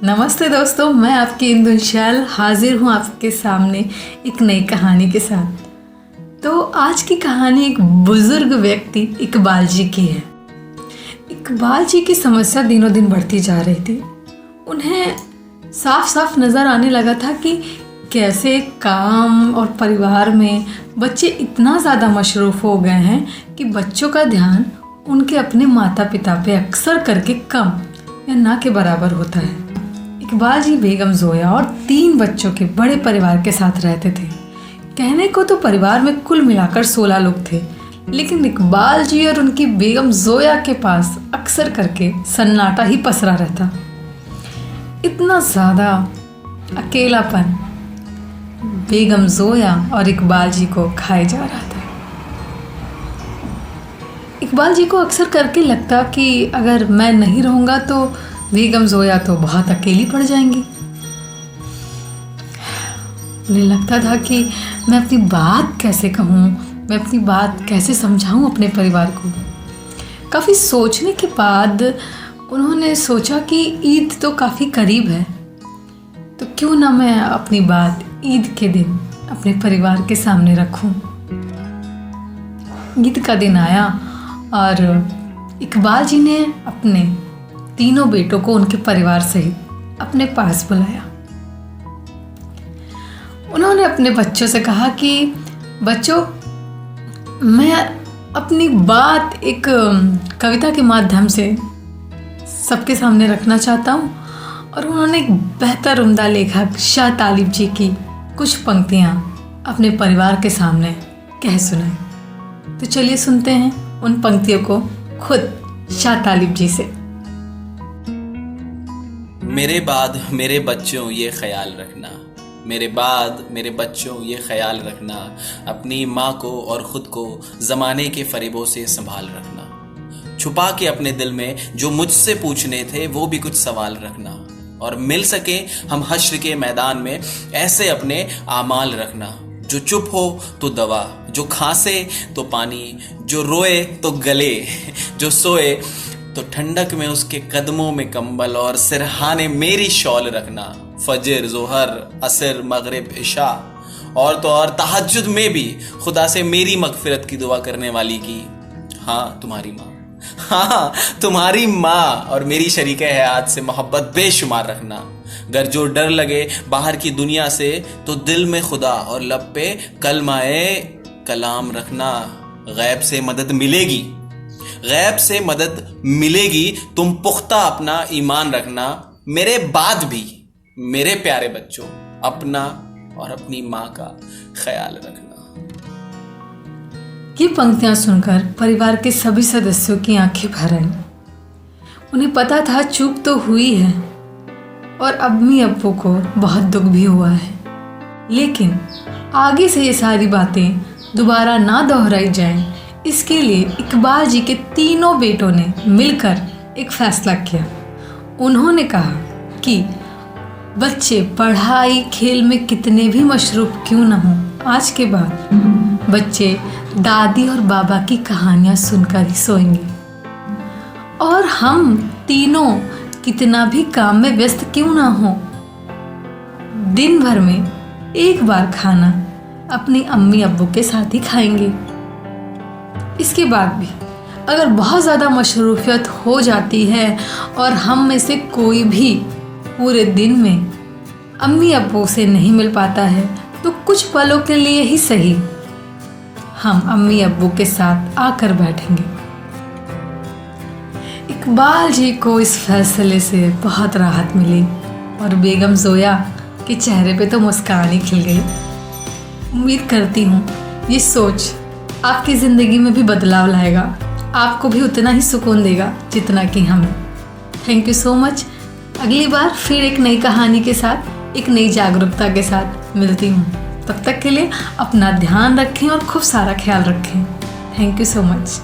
नमस्ते दोस्तों, मैं आपकी इंदु शैल हाजिर हूँ आपके सामने एक नई कहानी के साथ। तो आज की कहानी एक बुजुर्ग व्यक्ति इकबाल जी की है। इकबाल जी की समस्या दिनों दिन बढ़ती जा रही थी। उन्हें साफ साफ नज़र आने लगा था कि कैसे काम और परिवार में बच्चे इतना ज़्यादा मशरूफ़ हो गए हैं कि बच्चों का ध्यान उनके अपने माता पिता पे अक्सर करके कम या ना के बराबर होता है। इकबाल जी बेगम जोया और 3 बच्चों के बड़े परिवार के साथ रहते थे। कहने को तो परिवार में कुल मिलाकर 16 लोग थे, लेकिन इकबाल जी और उनकी बेगम जोया के पास अक्सर करके सन्नाटा ही पसरा रहता। इतना ज़्यादा अकेलापन बेगम जोया और इकबाल जी को खाए जा रहा था। इकबाल जी को अक्सर करके लगता कि अगर मैं नहीं रहूँगा तो बेगम जोया तो बहुत अकेली पड़ जाएंगी। उन्हें लगता था कि मैं अपनी बात कैसे कहूँ, मैं अपनी बात कैसे समझाऊँ अपने परिवार को। काफ़ी सोचने के बाद उन्होंने सोचा कि ईद तो काफ़ी करीब है, तो क्यों ना मैं अपनी बात ईद के दिन अपने परिवार के सामने रखूं। ईद का दिन आया और इकबाल जी ने अपने 3 बेटों को उनके परिवार सहित अपने पास बुलाया। उन्होंने अपने बच्चों से कहा कि बच्चों, मैं अपनी बात एक कविता के माध्यम से सबके सामने रखना चाहता हूँ। और उन्होंने एक बेहतर उम्दा लेखक शाह तालिब जी की कुछ पंक्तियाँ अपने परिवार के सामने कह सुनाई। तो चलिए सुनते हैं उन पंक्तियों को खुद शाह तालिब जी से। मेरे बाद मेरे बच्चों ये ख्याल रखना, मेरे बाद मेरे बच्चों ये ख्याल रखना, अपनी माँ को और ख़ुद को ज़माने के फरेबों से संभाल रखना। छुपा के अपने दिल में जो मुझसे पूछने थे वो भी कुछ सवाल रखना। और मिल सके हम हश्र के मैदान में ऐसे अपने आमाल रखना। जो चुप हो तो दवा, जो खांसे तो पानी, जो रोए तो गले, जो सोए तो ठंडक में उसके कदमों में कंबल, और सिरहाने मेरी शॉल रखना। फजर, जोहर, असर, मगरिब, इशा और तो और तहज्जुद में भी खुदा से मेरी मगफिरत की दुआ करने वाली की, हाँ तुम्हारी माँ, हाँ तुम्हारी माँ और मेरी शरीके हयात से मोहब्बत बेशुमार रखना। अगर जो डर लगे बाहर की दुनिया से तो दिल में खुदा और लब पे कलमाए कलाम रखना। गैब से मदद मिलेगी, गैब से मदद मिलेगी, तुम पुख्ता अपना ईमान रखना। मेरे बाद भी मेरे प्यारे बच्चों अपना और अपनी माँ का ख्याल रखना। ये पंक्तियां सुनकर परिवार के सभी सदस्यों की आंखें भर आईं। उन्हें पता था चूक तो हुई है और अम्मी अब्बू को बहुत दुख भी हुआ है, लेकिन आगे से ये सारी बातें दोबारा ना दोहराई जाएं, इसके लिए इकबाल जी के 3 बेटों ने मिलकर एक फैसला किया। उन्होंने कहा कि बच्चे पढ़ाई खेल में कितने भी मशरूफ क्यों ना हों, आज के बाद बच्चे दादी और बाबा की कहानियाँ सुनकर ही सोएंगे। और हम तीनों कितना भी काम में व्यस्त क्यों ना हो, दिन भर में एक बार खाना अपनी अम्मी अब्बू के साथ ही खाएंगे। इसके बाद भी अगर बहुत ज़्यादा मशरूफियत हो जाती है और हम में से कोई भी पूरे दिन में अम्मी अब्बू से नहीं मिल पाता है, तो कुछ पलों के लिए ही सही हम अम्मी अब्बू के साथ आकर बैठेंगे। इकबाल जी को इस फैसले से बहुत राहत मिली और बेगम जोया के चेहरे पे तो मुस्कान ही खिल गई। उम्मीद करती हूँ ये सोच आपकी ज़िंदगी में भी बदलाव लाएगा, आपको भी उतना ही सुकून देगा जितना कि हमें। Thank you so much. अगली बार फिर एक नई कहानी के साथ, एक नई जागरूकता के साथ मिलती हूँ। तब तक के लिए अपना ध्यान रखें और खूब सारा ख्याल रखें। Thank you so much.